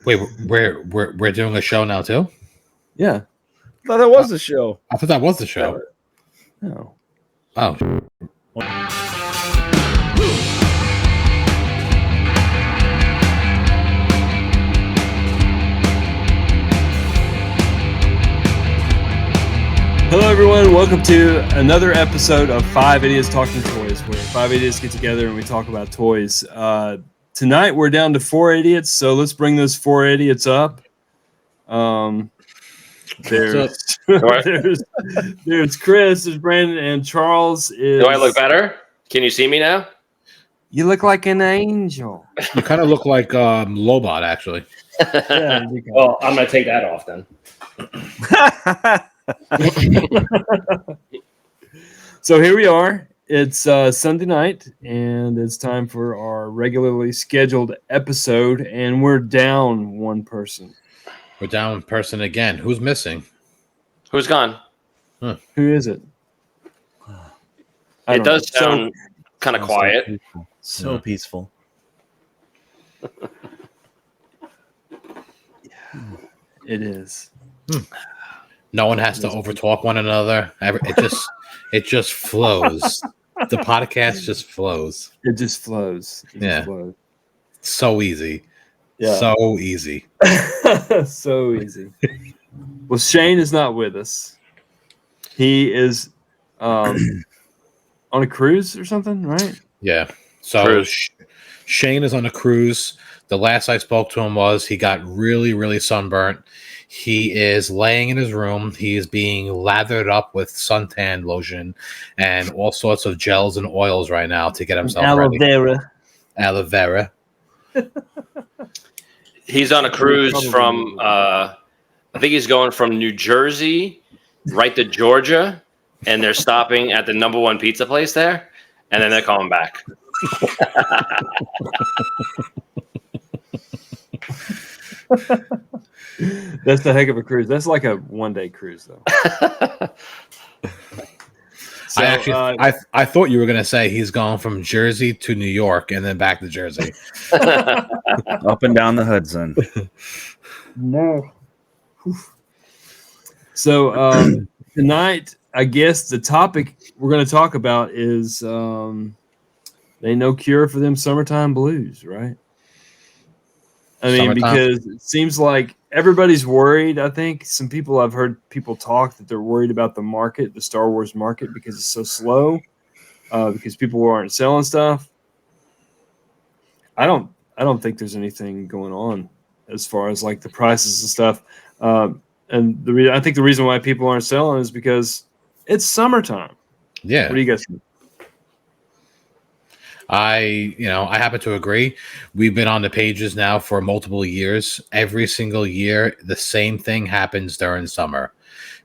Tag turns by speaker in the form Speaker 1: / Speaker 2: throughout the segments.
Speaker 1: Wait, we're doing a show now too?
Speaker 2: Yeah. I thought that was the show.
Speaker 1: I thought that was the show.
Speaker 2: No.
Speaker 1: Oh.
Speaker 2: Hello, everyone. Welcome to another episode of Five Idiots Talking Toys, where five idiots get together and we talk about toys. Tonight, we're down to 4 idiots, so let's bring those 4 idiots up. There's Chris, there's Brandon, and Charles.
Speaker 3: Do I look better? Can you see me now?
Speaker 2: You look like an angel.
Speaker 1: You kind of look like Lobot, actually.
Speaker 2: Yeah,
Speaker 3: well, I'm going to take that off then.
Speaker 2: So here we are. It's Sunday night, and it's time for our regularly scheduled episode, and we're down one person.
Speaker 1: We're down one person again. Who's missing?
Speaker 3: Who's gone?
Speaker 2: Who is it?
Speaker 3: It does sound kind of quiet.
Speaker 4: So peaceful.
Speaker 2: It is.
Speaker 1: No one has to overtalk one another. It just flows. The podcast just flows.
Speaker 2: It just flows.
Speaker 1: Just flows. So easy.
Speaker 2: Yeah.
Speaker 1: So easy.
Speaker 2: So easy. Well, Shane is not with us. He is on a cruise or something, right?
Speaker 1: Yeah. So Shane is on a cruise. The last I spoke to him was he got really, really sunburnt. He is laying in his room. He is being lathered up with suntan lotion and all sorts of gels and oils right now to get himself ready. Aloe vera.
Speaker 3: He's on a cruise from, I think he's going from New Jersey right to Georgia, and they're stopping at the #1 pizza place there, and then they're coming back.
Speaker 2: That's the heck of a cruise. That's like a one-day cruise, though.
Speaker 1: So, I thought you were going to say he's gone from Jersey to New York and then back to Jersey.
Speaker 4: Up and down the Hudson.
Speaker 2: No. So tonight, I guess the topic we're going to talk about is they no cure for them summertime blues, right? I mean, because it seems like everybody's worried. I think I've heard people talk that they're worried about the market, the Star Wars market, because it's so slow, because people aren't selling stuff. I don't think there's anything going on as far as like the prices and stuff. And I think the reason why people aren't selling is because it's summertime.
Speaker 1: Yeah.
Speaker 2: What do you guys think?
Speaker 1: I happen to agree. We've been on the pages now for multiple years. Every single year, the same thing happens during summer.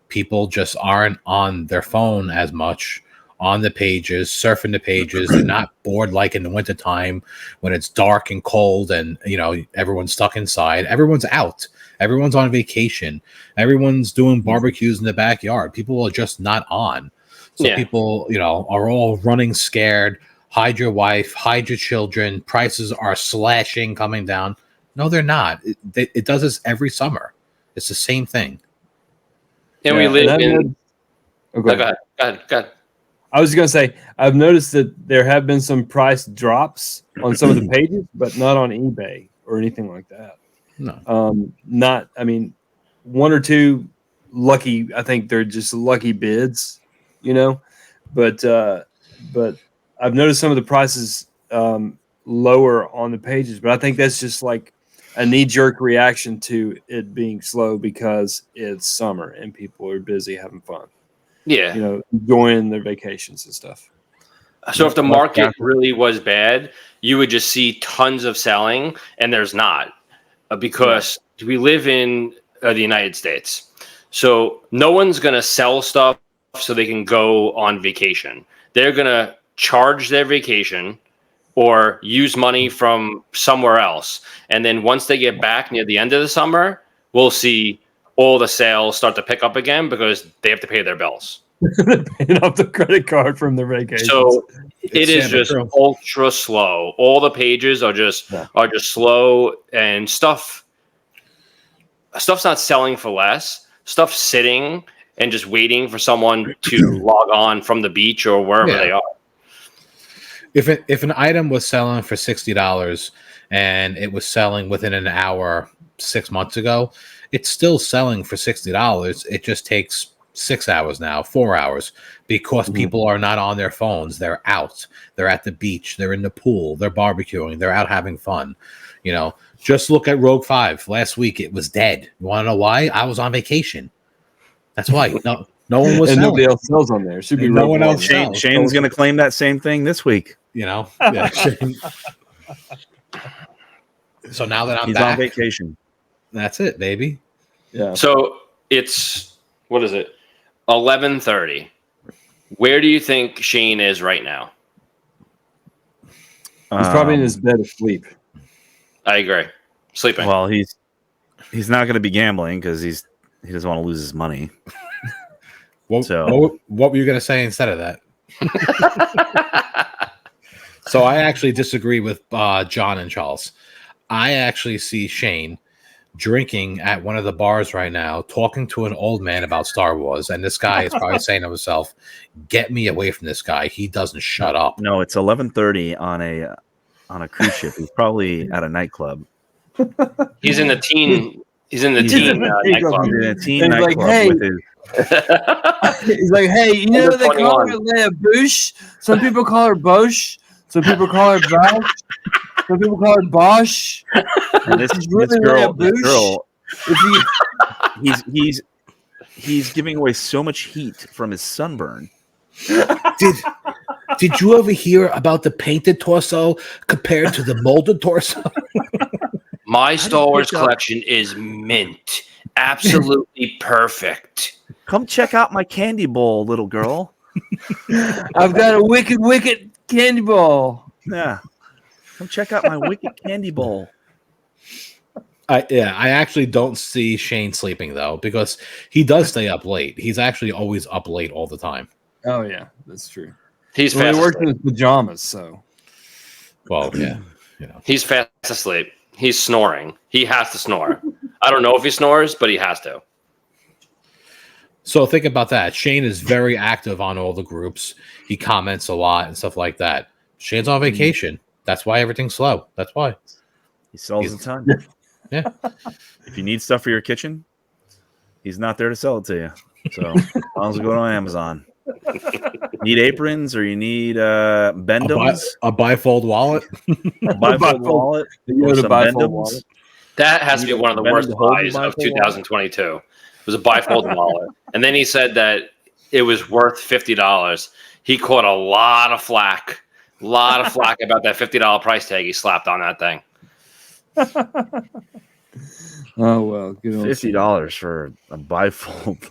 Speaker 1: People just aren't on their phone as much, on the pages, surfing the pages. They're not bored like in the wintertime when it's dark and cold and, everyone's stuck inside. Everyone's out. Everyone's on vacation. Everyone's doing barbecues in the backyard. People are just not on. So people, are all running scared. Hide your wife, hide your children. Prices are slashing, coming down. No, they're not. It does this every summer. It's the same thing.
Speaker 3: And we live in... Go ahead.
Speaker 2: I was going to say, I've noticed that there have been some price drops on some of the pages, but not on eBay or anything like that.
Speaker 1: No.
Speaker 2: One or two lucky, I think they're just lucky bids, but I've noticed some of the prices lower on the pages, but I think that's just like a knee-jerk reaction to it being slow because it's summer and people are busy having fun.
Speaker 3: Yeah.
Speaker 2: Enjoying their vacations and stuff.
Speaker 3: So if the market really was bad, you would just see tons of selling, and there's not because we live in the United States. So no one's going to sell stuff so they can go on vacation. They're going to charge their vacation or use money from somewhere else. And then once they get back near the end of the summer, we'll see all the sales start to pick up again because they have to pay their bills.
Speaker 2: Paying off the credit card from their vacation.
Speaker 3: So It is just ultra slow. All the pages are just slow, and stuff's not selling for less. Stuff's sitting and just waiting for someone to log on from the beach or wherever they are.
Speaker 1: If an item was selling for $60 and it was selling within an hour 6 months ago, it's still selling for $60. It just takes 6 hours now, 4 hours, because people are not on their phones. They're out. They're at the beach. They're in the pool. They're barbecuing. They're out having fun. You know, just look at Rogue 5. Last week, it was dead. You want to know why? I was on vacation. That's why. No one was
Speaker 2: and
Speaker 1: selling.
Speaker 2: Nobody else sells on there. Should be
Speaker 1: no one else.
Speaker 4: Shane's going to claim that same thing this week.
Speaker 1: You know? Yeah. So now that
Speaker 4: He's
Speaker 1: back
Speaker 4: on vacation.
Speaker 1: That's it, baby.
Speaker 2: Yeah.
Speaker 3: So it's, what is it? 11:30. Where do you think Shane is right now?
Speaker 2: He's probably in his bed asleep.
Speaker 3: I agree. Sleeping.
Speaker 4: Well, he's not going to be gambling because he doesn't want to lose his money.
Speaker 1: What were you going to say instead of that? So I actually disagree with John and Charles. I actually see Shane drinking at one of the bars right now, talking to an old man about Star Wars, and this guy is probably saying to himself, "Get me away from this guy. He doesn't shut up."
Speaker 4: No, it's 11:30 on a cruise ship. He's probably at a nightclub.
Speaker 3: He's in the teen. He's in the teen nightclub.
Speaker 4: He's in a teen nightclub
Speaker 2: like, hey.
Speaker 4: with his.
Speaker 2: He's like, hey, you know what they call her Leia Bush? Some people call her Bosch. Some people call her Bosch. Some people call her Bosch.
Speaker 4: And this girl, he's giving away so much heat from his sunburn.
Speaker 1: Did you ever hear about the painted torso compared to the molded torso?
Speaker 3: My Star Wars collection is mint. Absolutely perfect.
Speaker 4: Come check out my candy bowl, little girl.
Speaker 2: I've got a wicked candy bowl.
Speaker 4: Yeah. Come check out my wicked candy bowl.
Speaker 1: I actually don't see Shane sleeping though, because he does stay up late. He's actually always up late all the time.
Speaker 2: Oh yeah, that's true.
Speaker 3: He's
Speaker 2: he works in his pajamas, so.
Speaker 1: Well, yeah, you know.
Speaker 3: He's fast asleep. He's snoring. He has to snore. I don't know if he snores, but he has to.
Speaker 1: So think about that. Shane is very active on all the groups. He comments a lot and stuff like that. Shane's on vacation. That's why everything's slow. That's why.
Speaker 4: He sells a ton.
Speaker 1: Yeah.
Speaker 4: If you need stuff for your kitchen, he's not there to sell it to you. So as long as you go on Amazon. Need aprons or you need Bendems?
Speaker 1: A bifold wallet?
Speaker 4: Bifold wallet? Or some Bendems?
Speaker 3: That has to be one of the worst buys of 2022. It was a bifold wallet. And then he said that it was worth $50. He caught a lot of flack. About that $50 price tag he slapped on that thing.
Speaker 2: Oh well,
Speaker 4: $50 for a bifold.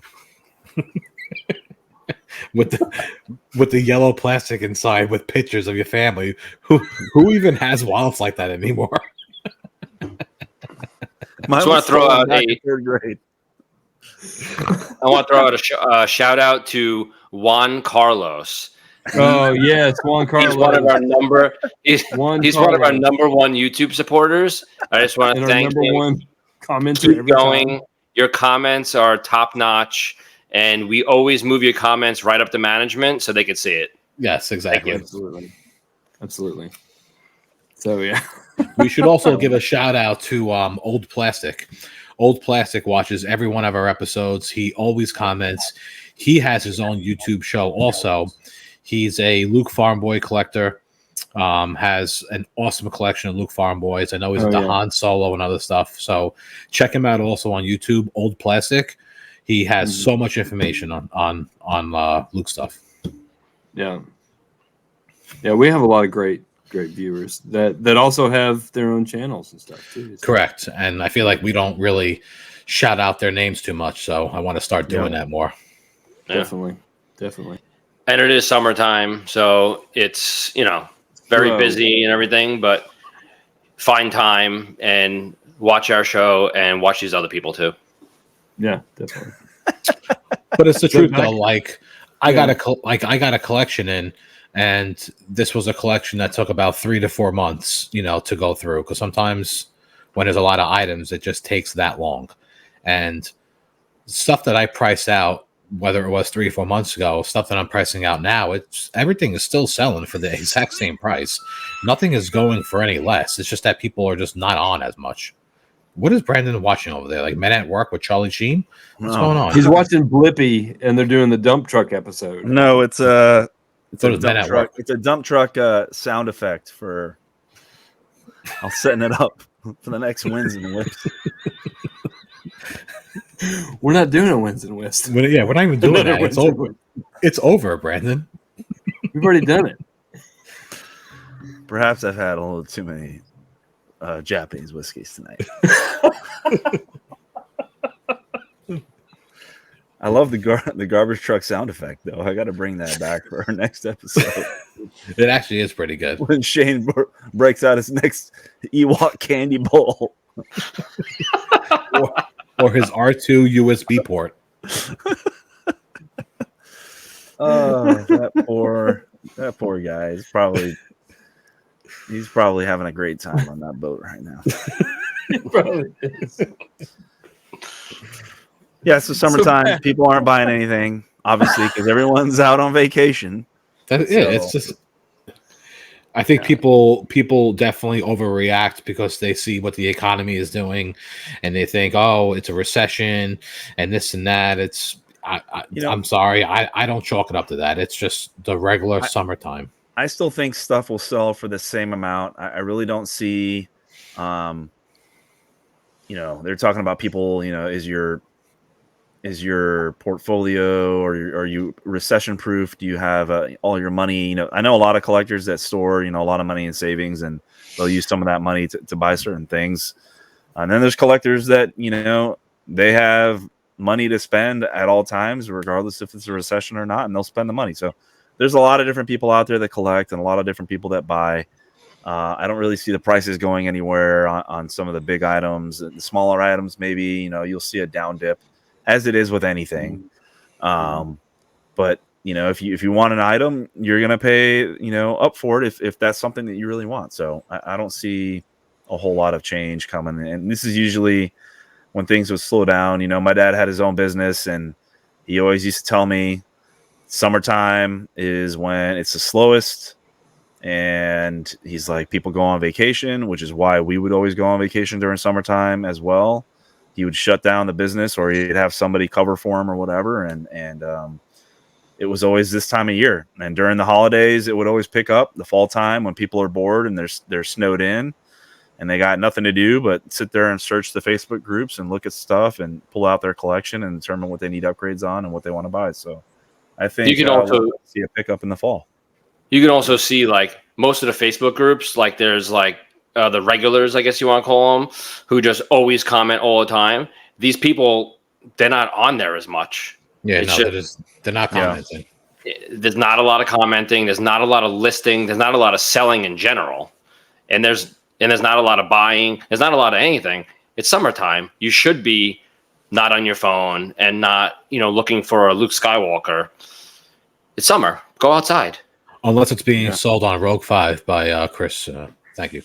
Speaker 1: with the yellow plastic inside with pictures of your family. Who even has wallets like that anymore?
Speaker 3: I want to throw out third grade. I want to throw out a shout out to Juan Carlos.
Speaker 2: Oh yes, Juan Carlos.
Speaker 3: He's one of our number. He's one of our number one YouTube supporters. I just want to thank him.
Speaker 2: One commenter.
Speaker 3: Keep going. Time. Your comments are top notch, and we always move your comments right up to management so they can see it.
Speaker 1: Yes, exactly.
Speaker 2: Absolutely. So yeah,
Speaker 1: we should also give a shout out to Old Plastic. Old Plastic watches every one of our episodes. He always comments. He has his own YouTube show also. He's a Luke Farm Boy collector. Has an awesome collection of Luke Farm Boys. I know he's into Han Solo and other stuff. So check him out also on YouTube, Old Plastic. He has so much information on Luke stuff.
Speaker 2: Yeah. Yeah, we have a lot of great viewers that also have their own channels and stuff too. So.
Speaker 1: Correct. And I feel like we don't really shout out their names too much. So I want to start doing that more.
Speaker 3: Yeah.
Speaker 2: Definitely.
Speaker 3: And it is summertime, so it's, very busy and everything, but find time and watch our show and watch these other people too.
Speaker 2: Yeah, definitely.
Speaker 1: But it's the truth though. Like I got a collection in, And this was a collection that took about 3 to 4 months, to go through. Because sometimes when there's a lot of items, it just takes that long. And stuff that I priced out, whether it was 3 or 4 months ago, stuff that I'm pricing out now, everything is still selling for the exact same price. Nothing is going for any less. It's just that people are just not on as much. What is Brandon watching over there? Like Men at Work with Charlie Sheen? What's going on?
Speaker 2: He's watching Blippi, and they're doing the dump truck episode.
Speaker 4: No, it's a
Speaker 1: Men
Speaker 4: dump
Speaker 1: at
Speaker 4: truck.
Speaker 1: Work.
Speaker 4: It's a dump truck sound effect for. I'm setting it up for the next wins and whips.
Speaker 2: We're not doing a wins and whips.
Speaker 1: Yeah, we're not even doing that. It's over. It's over, Brandon.
Speaker 2: We've already done it.
Speaker 4: Perhaps I've had a little too many Japanese whiskeys tonight. I love the garbage truck sound effect, though. I got to bring that back for our next episode.
Speaker 1: It actually is pretty good.
Speaker 4: When Shane breaks out his next Ewok candy bowl.
Speaker 1: or his R2 USB port.
Speaker 4: Oh, that poor guy is he's probably having a great time on that boat right now.
Speaker 2: He probably is.
Speaker 4: Yeah, so summertime, people aren't buying anything, obviously, because everyone's out on vacation.
Speaker 1: It's just. I think people definitely overreact because they see what the economy is doing, and they think, oh, it's a recession and this and that. I'm sorry, I don't chalk it up to that. It's just the regular summertime.
Speaker 4: I still think stuff will sell for the same amount. I really don't see, they're talking about people. Is your portfolio or are you recession proof? Do you have all your money? I know a lot of collectors that store, a lot of money in savings, and they'll use some of that money to buy certain things. And then there's collectors that, they have money to spend at all times, regardless if it's a recession or not, and they'll spend the money. So there's a lot of different people out there that collect and a lot of different people that buy. I don't really see the prices going anywhere on some of the big items. The smaller items, maybe, you'll see a down dip, as it is with anything. But if you want an item, you're going to pay, up for it if that's something that you really want. So I don't see a whole lot of change coming. And this is usually when things would slow down. My dad had his own business, and he always used to tell me summertime is when it's the slowest. And he's like, people go on vacation, which is why we would always go on vacation during summertime as well. He would shut down the business, or he'd have somebody cover for him or whatever. And it was always this time of year. And during the holidays, it would always pick up the fall time when people are bored and they're snowed in and they got nothing to do but sit there and search the Facebook groups and look at stuff and pull out their collection and determine what they need upgrades on and what they want to buy. So I think
Speaker 3: you can also
Speaker 4: see a pickup in the fall.
Speaker 3: You can also see like most of the Facebook groups, like there's like the regulars, I guess you want to call them, who just always comment all the time. These people, they're not on there as much.
Speaker 1: Yeah, they're not commenting.
Speaker 3: There's not a lot of commenting. There's not a lot of listing. There's not a lot of selling in general. And there's not a lot of buying. There's not a lot of anything. It's summertime. You should be not on your phone and not, looking for a Luke Skywalker. It's summer. Go outside.
Speaker 1: Unless it's being sold on Rogue 5 by Chris. Thank you.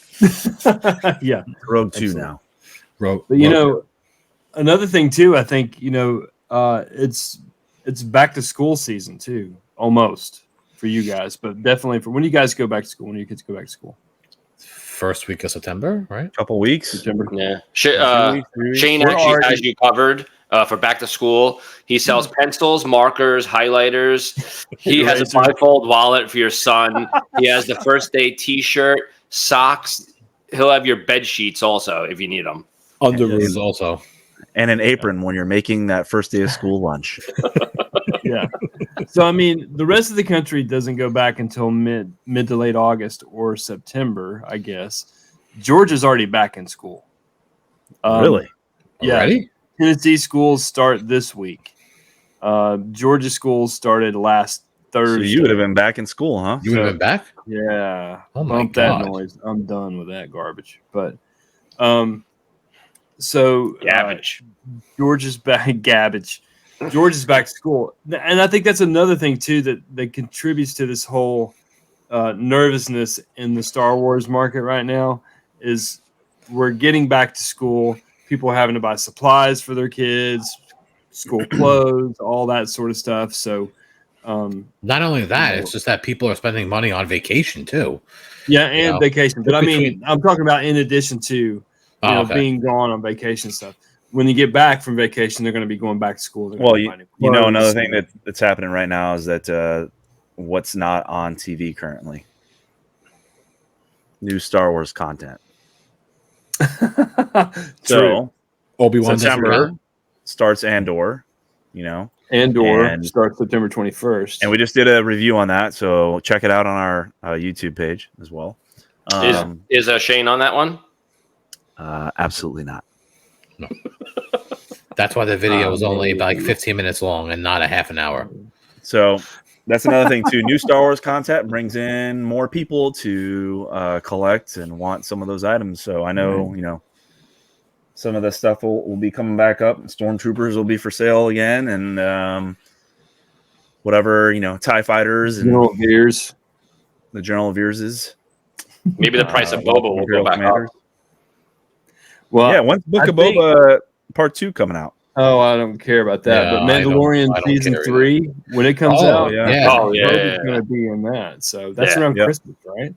Speaker 2: Yeah.
Speaker 4: Rogue 2 now.
Speaker 2: But another thing too, I think, it's back to school season too, almost for you guys, but definitely for when you guys go back to school, when your kids go back to school.
Speaker 1: First week of September, right?
Speaker 4: Couple weeks.
Speaker 2: September.
Speaker 3: Yeah. Shane actually has you covered for back to school. He sells pencils, markers, highlighters. He has a bifold wallet for your son. He has the first day T-shirt, socks. He'll have your bed sheets also if you need them.
Speaker 1: Underoos also.
Speaker 4: And an apron when you're making that first day of school lunch.
Speaker 2: Yeah. So, I mean, the rest of the country doesn't go back until mid to late August or September, I guess. Georgia's already back in school.
Speaker 4: Really?
Speaker 2: Yeah.
Speaker 1: Already?
Speaker 2: Tennessee schools start this week. Georgia schools started last Thursday.
Speaker 4: So you would have been back in school, huh?
Speaker 1: You would have been back?
Speaker 2: Yeah.
Speaker 1: Oh my
Speaker 2: Bump
Speaker 1: God.
Speaker 2: that noise. I'm done with that garbage. But so
Speaker 3: Garbage.
Speaker 2: Georgia's back. Garbage. Georgia's back to school, and I think that's another thing too that contributes to this whole nervousness in the Star Wars market right now is we're getting back to school. People having to buy supplies for their kids, school clothes, all that sort of stuff. So,
Speaker 1: not only that, it's just that people are spending money on vacation too.
Speaker 2: Yeah, and vacation. But I mean, I'm talking about in addition to being gone on vacation stuff. When you get back from vacation, they're going to be going back to school.
Speaker 4: Well, another thing that's happening right now is that what's not on TV currently? New Star Wars content. So
Speaker 1: Obi-Wan
Speaker 4: September starts Andor,
Speaker 2: Andor starts September 21st.
Speaker 4: And we just did a review on that, so check it out on our YouTube page as well.
Speaker 3: Is Shane on that one?
Speaker 4: Absolutely not.
Speaker 1: No. That's why the video was only about 15 minutes long and not a half an hour.
Speaker 4: So that's another thing too. New Star Wars content brings in more people to collect and want some of those items. So I know, some of the stuff will be coming back up. Stormtroopers will be for sale again, and whatever TIE fighters and
Speaker 2: General Veers.
Speaker 4: The General Veerses.
Speaker 3: Maybe the price of Boba will go back up.
Speaker 2: Well,
Speaker 4: yeah, when's Book of Boba Part 2 coming out?
Speaker 2: Oh, I don't care about that.
Speaker 1: Yeah,
Speaker 2: but Mandalorian
Speaker 1: I don't
Speaker 2: season
Speaker 1: care
Speaker 2: 3, when it comes out,
Speaker 3: Boba's
Speaker 2: going to be in that. So that's around Christmas, right?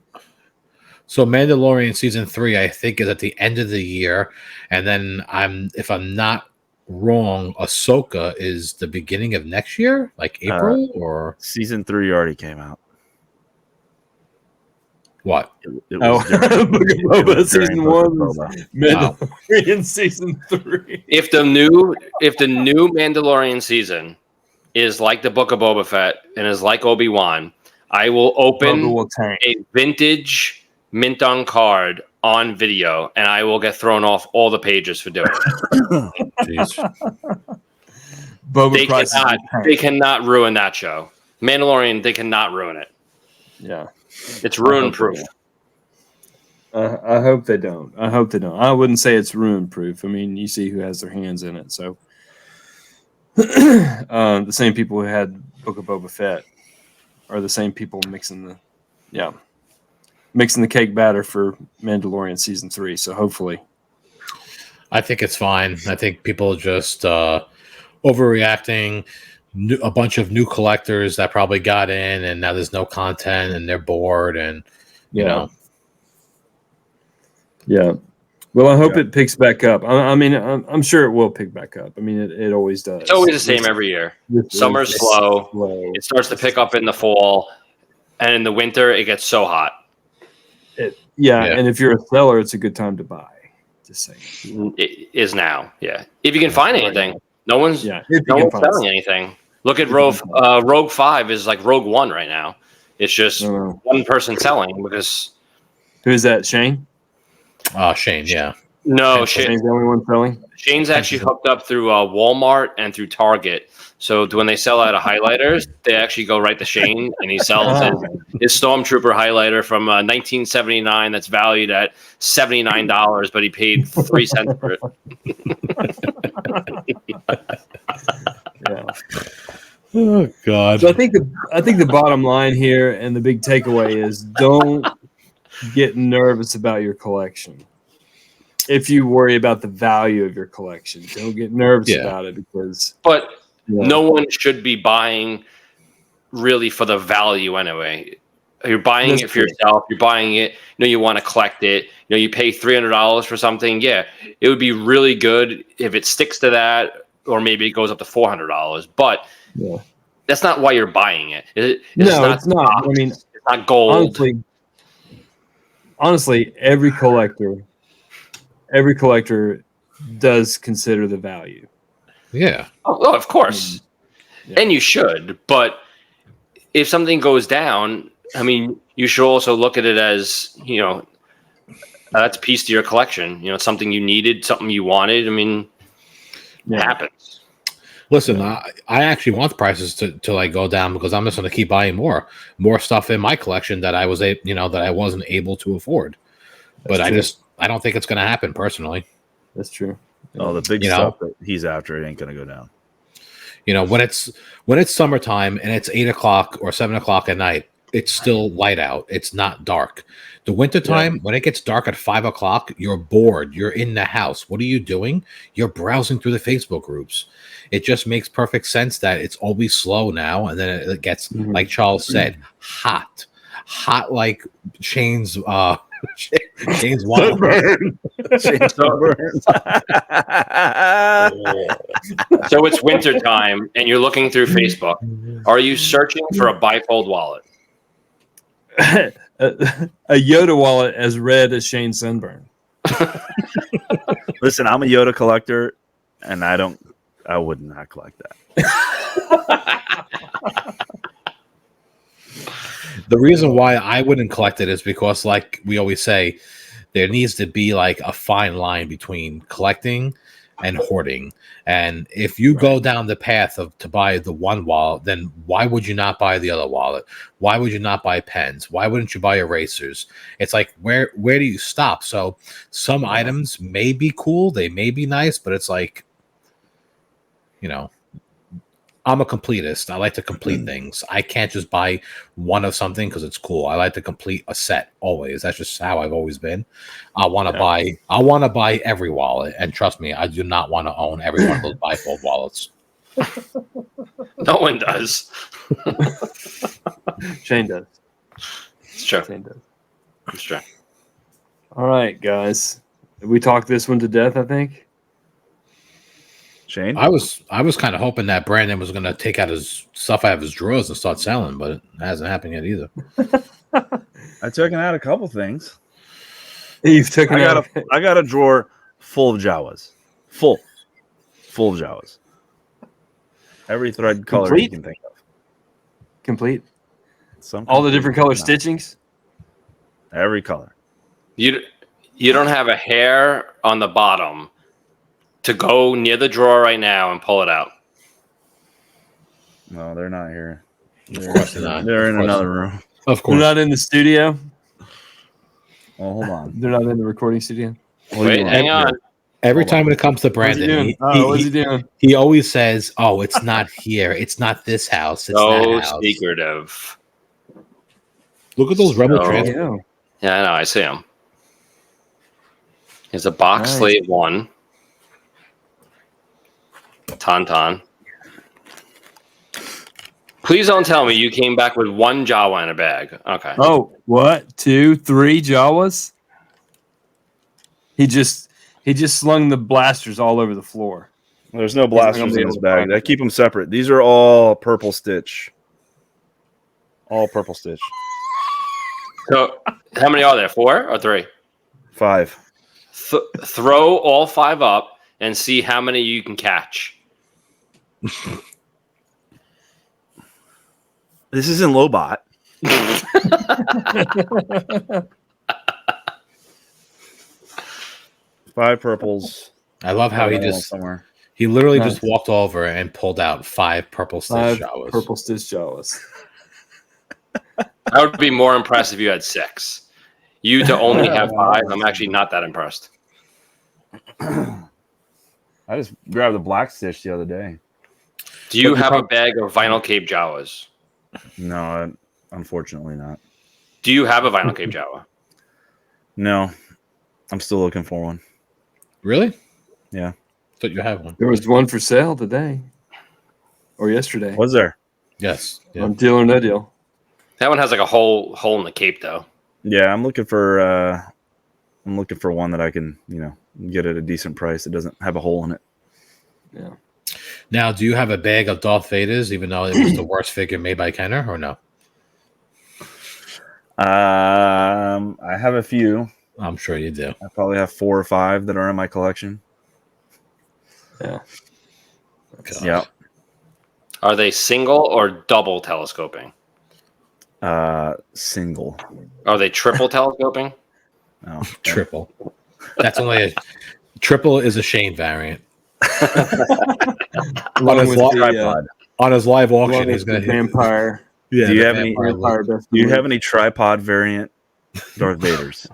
Speaker 1: So Mandalorian season 3, I think, is at the end of the year, and then if I'm not wrong, Ahsoka is the beginning of next year, like April or
Speaker 4: season 3 already came out.
Speaker 1: What?
Speaker 4: It was
Speaker 2: Book of Boba season 1,
Speaker 1: Wow.
Speaker 2: Mandalorian season 3.
Speaker 3: If the new Mandalorian season is like the Book of Boba Fett and is like Obi-Wan, I will open a vintage mint on card on video, and I will get thrown off all the pages for doing it.
Speaker 1: Jeez.
Speaker 3: They cannot ruin that show. Mandalorian, they cannot ruin it.
Speaker 2: Yeah.
Speaker 3: It's ruin proof.
Speaker 2: I hope they don't. I wouldn't say it's ruin proof. I mean, you see who has their hands in it. So the same people who had Book of Boba Fett are the same people mixing the cake batter for Mandalorian season 3. So hopefully,
Speaker 1: I think it's fine. I think people are just overreacting. A bunch of new collectors that probably got in, and now there's no content, and they're bored, and you know.
Speaker 2: Yeah. Well, I hope it picks back up. I mean, I'm sure it will pick back up. I mean, it always does.
Speaker 3: It's always the same every year. Summer's slow. It starts to pick up in the fall, and in the winter, it gets so hot.
Speaker 2: And if you're a seller, it's a good time to buy. Just saying.
Speaker 3: It is now. Yeah, if you can find anything, no one's selling anything. Look at Rogue 5 is like Rogue 1 right now. It's just one person selling because.
Speaker 2: Who's that? Shane?
Speaker 1: Shane. Yeah.
Speaker 3: No,
Speaker 2: Shane's the only one selling.
Speaker 3: Shane's actually hooked up through Walmart and through Target. So when they sell out of highlighters, they actually go right to Shane, and he sells his Stormtrooper highlighter from 1979 that's valued at $79, but he paid 3 cents for it.
Speaker 1: Oh God!
Speaker 2: So I think the bottom line here and the big takeaway is don't get nervous about your collection. If you worry about the value of your collection, don't get nervous about it because.
Speaker 3: But no one should be buying really for the value anyway. You're buying it for yourself. You're buying it. You want to collect it. You pay $300 for something. Yeah, it would be really good if it sticks to that, or maybe it goes up to $400. But that's not why you're buying it. It's not. I mean, it's not gold. Honestly, every collector does consider the value.
Speaker 1: Yeah.
Speaker 3: Oh, of course. And you should. But if something goes down, I mean, you should also look at it as, that's a piece to your collection. It's something you needed, something you wanted. I mean, it happens.
Speaker 1: Listen, I actually want the prices to like go down because I'm just going to keep buying more stuff in my collection that I was that I wasn't able to afford. But I don't think it's going to happen personally.
Speaker 2: That's true.
Speaker 4: Oh, the big stuff that he's after, it ain't going to go down.
Speaker 1: When it's summertime and it's 8 o'clock or 7 o'clock at night, it's still light out. It's not dark. The wintertime, when it gets dark at 5 o'clock, you're bored. You're in the house. What are you doing? You're browsing through the Facebook groups. It just makes perfect sense that it's always slow now, and then it gets, like Charles said, hot like Shane's Shane's wine.
Speaker 3: So it's winter time, and you're looking through Facebook. Are you searching for a bifold wallet?
Speaker 2: A Yoda wallet as red as Shane's sunburn.
Speaker 4: Listen, I'm a Yoda collector, and I would not collect that.
Speaker 1: The reason why I wouldn't collect it is because, like we always say, there needs to be like a fine line between collecting and hoarding. And if you go down the path of to buy the one wallet, then why would you not buy the other wallet? Why would you not buy pens? Why wouldn't you buy erasers? It's like, where do you stop? So some items may be cool, they may be nice, but it's like, you know, I'm a completist. I like to complete things. I can't just buy one of something because it's cool. I like to complete a set always. That's just how I've always been. I want to buy every wallet, and trust me, I do not want to own every one of those bifold wallets.
Speaker 3: No one does.
Speaker 2: Shane does.
Speaker 3: It's true.
Speaker 2: Shane does.
Speaker 3: It's true.
Speaker 2: All right, guys. We talked this one to death, I think.
Speaker 4: Shane?
Speaker 1: I was kind of hoping that Brandon was going to take out his stuff out of his drawers and start selling, but it hasn't happened yet either.
Speaker 4: I took out a couple things.
Speaker 2: You've taken out.
Speaker 4: I got a drawer full of Jawas, full of Jawas. Every thread color
Speaker 2: Complete?
Speaker 4: you can think of.
Speaker 2: Complete.
Speaker 4: Some
Speaker 2: All the different color
Speaker 4: no.
Speaker 2: stitchings.
Speaker 4: Every color.
Speaker 3: You don't have a hair on the bottom to go near the drawer right now and pull it out.
Speaker 4: No, they're not here.
Speaker 1: Of course they're not.
Speaker 4: They're in
Speaker 1: Of course
Speaker 4: another
Speaker 1: not.
Speaker 4: room.
Speaker 1: Of
Speaker 2: They're
Speaker 1: course.
Speaker 2: not in the studio.
Speaker 4: Well, hold on.
Speaker 2: They're not in the recording studio.
Speaker 3: Wait, hang on.
Speaker 1: Every
Speaker 4: Hold
Speaker 1: time
Speaker 4: on.
Speaker 1: when it comes to
Speaker 2: What's he
Speaker 1: Brandon,
Speaker 2: doing? What's he doing?
Speaker 1: he always says, "Oh, it's not here. It's not this house. It's
Speaker 3: So
Speaker 1: that house."
Speaker 3: secretive.
Speaker 1: Look at those rebel
Speaker 3: So-
Speaker 1: transfer.
Speaker 3: Yeah, I know. I see him. Here's a box
Speaker 2: Nice.
Speaker 3: slave 1. Tauntaun. Please don't tell me you came back with one Jawa in a bag. Okay.
Speaker 2: Oh, what? 2, 3 Jawas? He just slung the blasters all over the floor.
Speaker 4: There's no
Speaker 2: not gonna
Speaker 4: blasters
Speaker 2: be
Speaker 4: in
Speaker 2: able
Speaker 4: this
Speaker 2: to
Speaker 4: bag.
Speaker 2: find
Speaker 4: I
Speaker 2: it.
Speaker 4: keep them separate. These are all purple stitch. All purple stitch.
Speaker 3: So, how many are there? 4 or 3?
Speaker 4: 5.
Speaker 3: Throw all 5 up and see how many you can catch.
Speaker 4: This isn't Lobot. 5 purples.
Speaker 1: I love how he
Speaker 4: Another one
Speaker 1: just
Speaker 4: somewhere.
Speaker 1: he literally
Speaker 2: Nice.
Speaker 1: just walked over and pulled out 5 purple stitch
Speaker 2: 5
Speaker 1: Jawas.
Speaker 2: purple stitch Jawas.
Speaker 3: I would be more impressed if you had 6. You to only have 5, I'm actually not that impressed.
Speaker 4: I just grabbed a black stitch the other day.
Speaker 3: Do you
Speaker 1: But the
Speaker 3: have a
Speaker 1: prob-
Speaker 3: bag of vinyl Cape Jawas?
Speaker 4: No, unfortunately not.
Speaker 3: Do you have a vinyl Cape Jawa?
Speaker 4: No, I'm still looking for one.
Speaker 1: Really?
Speaker 4: Yeah.
Speaker 1: Thought you have one.
Speaker 2: There was one for sale today or yesterday
Speaker 4: Was there?
Speaker 1: Yes. Yeah.
Speaker 2: on Deal or No Deal.
Speaker 3: That one has like a hole in the cape, though.
Speaker 4: Yeah, I'm looking for one that I can, get at a decent price. It doesn't have a hole in it.
Speaker 2: Yeah.
Speaker 1: Now, do you have a bag of Darth Vaders, even though it was the worst figure made by Kenner, or no?
Speaker 4: I have a few.
Speaker 1: I'm sure you do.
Speaker 4: I probably have 4 or 5 that are in my collection.
Speaker 2: Yeah.
Speaker 1: God.
Speaker 4: Yeah.
Speaker 3: Are they single or double telescoping?
Speaker 4: Single.
Speaker 3: Are they triple telescoping?
Speaker 4: No.
Speaker 1: Triple. That's only triple is a Shane variant.
Speaker 2: Along
Speaker 1: his
Speaker 2: with
Speaker 1: live
Speaker 2: the,
Speaker 4: Tripod.
Speaker 1: On his live
Speaker 2: along
Speaker 1: auction,
Speaker 2: with
Speaker 1: he's gonna
Speaker 2: the vampire.
Speaker 1: Yeah,
Speaker 4: Do you
Speaker 1: the
Speaker 4: have any-
Speaker 1: vampire
Speaker 2: Vampire
Speaker 1: look.
Speaker 2: best
Speaker 4: Do you
Speaker 2: believe.
Speaker 4: have any tripod variant Darth Vaders?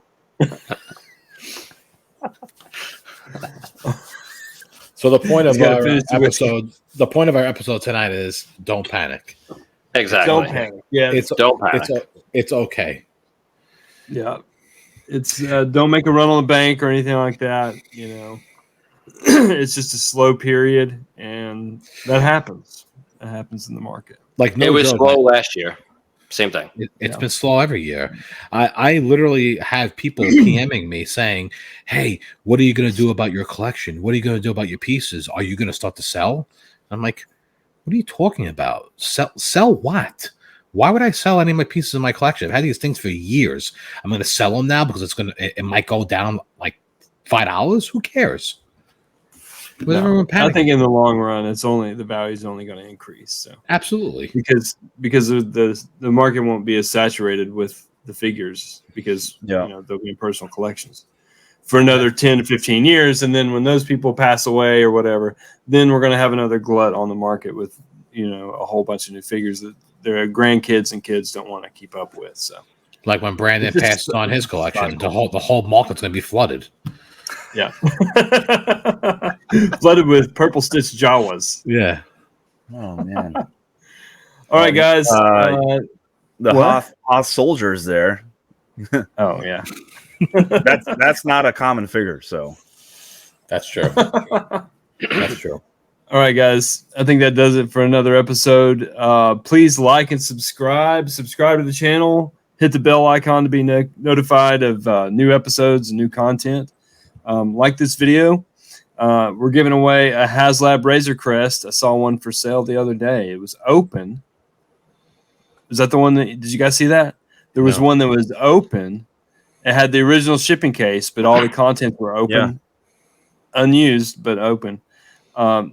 Speaker 1: So the point of
Speaker 2: He's gotta
Speaker 1: our
Speaker 2: finish the whiskey.
Speaker 1: episode, the point of our episode tonight is don't panic.
Speaker 3: Exactly.
Speaker 2: Don't panic. Yeah,
Speaker 3: Don't panic.
Speaker 1: It's okay.
Speaker 2: yeah. It's don't make a run on the bank or anything like that. You know, it's just a slow period, and that happens. That happens in the market.
Speaker 1: Like
Speaker 3: It
Speaker 1: no
Speaker 3: was
Speaker 1: joke.
Speaker 3: slow last year. Same thing.
Speaker 1: It's
Speaker 2: Yeah.
Speaker 1: been slow every year. I literally have people PMing me saying, "Hey, what are you going to do about your collection? What are you going to do about your pieces? Are you going to start to sell?" I'm like, "What are you talking about? Sell what? Why would I sell any of my pieces in my collection? I've had these things for years. I'm going to sell them now because it might go down like $5. Who cares?" Was everyone
Speaker 2: I
Speaker 1: panicking?
Speaker 2: think in the long run, the value is only going to increase. So
Speaker 1: Absolutely.
Speaker 2: because of the market won't be as saturated with the figures because
Speaker 4: Yeah.
Speaker 2: you know they'll be in personal collections for another 10 to 15 years, and then when those people pass away or whatever, then we're going to have another glut on the market with a whole bunch of new figures that their grandkids and kids don't want to keep up with. So
Speaker 1: Like when Brandon passed on his collection, the whole market's going to be flooded.
Speaker 2: yeah, flooded with purple stitch Jawas.
Speaker 1: Yeah.
Speaker 4: Oh man.
Speaker 2: All right, guys.
Speaker 4: The
Speaker 2: what?
Speaker 4: Hoth soldiers there.
Speaker 2: Oh yeah.
Speaker 4: That's not a common figure, so
Speaker 1: That's true. That's true.
Speaker 2: All right, guys. I think that does it for another episode. Please like and subscribe. Subscribe to the channel. Hit the bell icon to be notified of new episodes and new content. Like this video. We're giving away a HasLab Razor Crest. I saw one for sale the other day. It was open. Is that the one did you guys see that? There was one that was open. It had the original shipping case, but all the contents were open.
Speaker 4: Yeah.
Speaker 2: Unused, but open.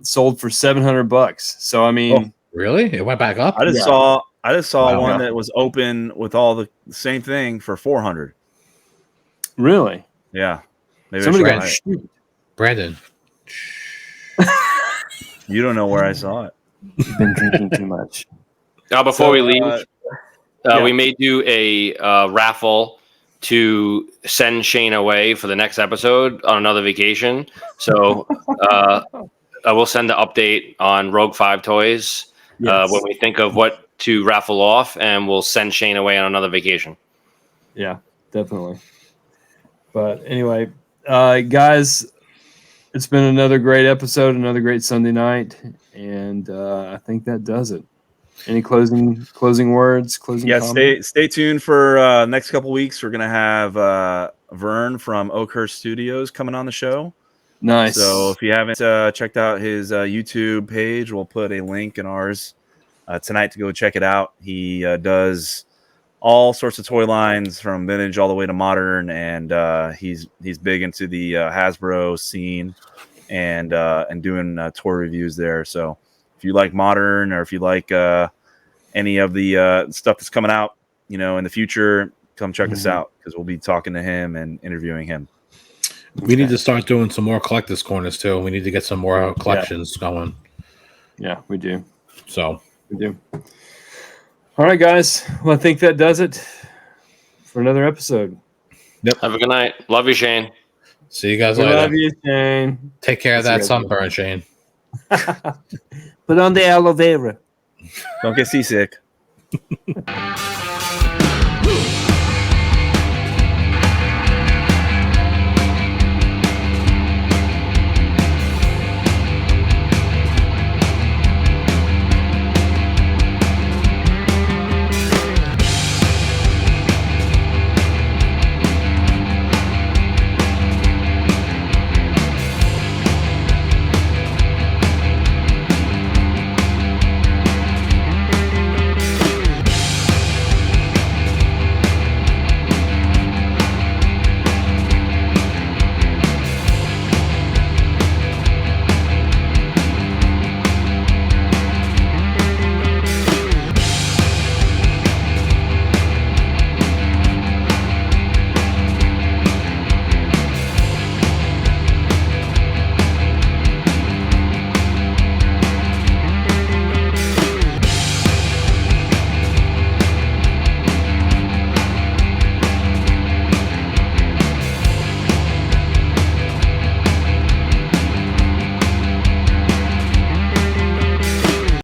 Speaker 2: Sold for $700. So I mean,
Speaker 1: Really? It went back up?
Speaker 4: I just saw one
Speaker 2: Wow.
Speaker 4: that was open with all the same thing for 400.
Speaker 2: really?
Speaker 4: Yeah. Maybe
Speaker 2: Somebody
Speaker 4: I
Speaker 2: got
Speaker 4: should
Speaker 2: shoot.
Speaker 1: Brandon.
Speaker 4: You don't know where I saw it.
Speaker 2: You've been drinking too much.
Speaker 3: Now, before we leave,
Speaker 2: yeah.
Speaker 3: we may do a raffle to send Shane away for the next episode on another vacation. So I will send the update on Rogue 5 toys
Speaker 2: Yes.
Speaker 3: when we think of what to raffle off, and we'll send Shane away on another vacation.
Speaker 2: Yeah, definitely. But anyway, guys, it's been another great episode, another great Sunday night, and I think that does it. Any closing words? Closing comments?
Speaker 4: Stay tuned for next couple weeks. We're gonna have Vern from Oakhurst Studios coming on the show.
Speaker 2: Nice.
Speaker 4: So if you haven't checked out his YouTube page, we'll put a link in ours tonight to go check it out. He does all sorts of toy lines from vintage all the way to modern, and he's big into the Hasbro scene and doing toy reviews there. So if you like modern, or if you like any of the stuff that's coming out, in the future, come check us out, because we'll be talking to him and interviewing him.
Speaker 1: We need to start doing some more collectors corners too. We need to get some more collections going.
Speaker 2: Yeah, we do.
Speaker 1: So
Speaker 2: We do. All right, guys. Well, I think that does it for another episode.
Speaker 1: Yep.
Speaker 3: Have a good night. Love you, Shane.
Speaker 1: See you guys
Speaker 2: We
Speaker 1: later.
Speaker 2: love you, Shane.
Speaker 1: Take care of
Speaker 2: See you
Speaker 1: that
Speaker 2: guys
Speaker 1: sunburn, Shane.
Speaker 2: Put on the aloe vera.
Speaker 4: Don't get seasick.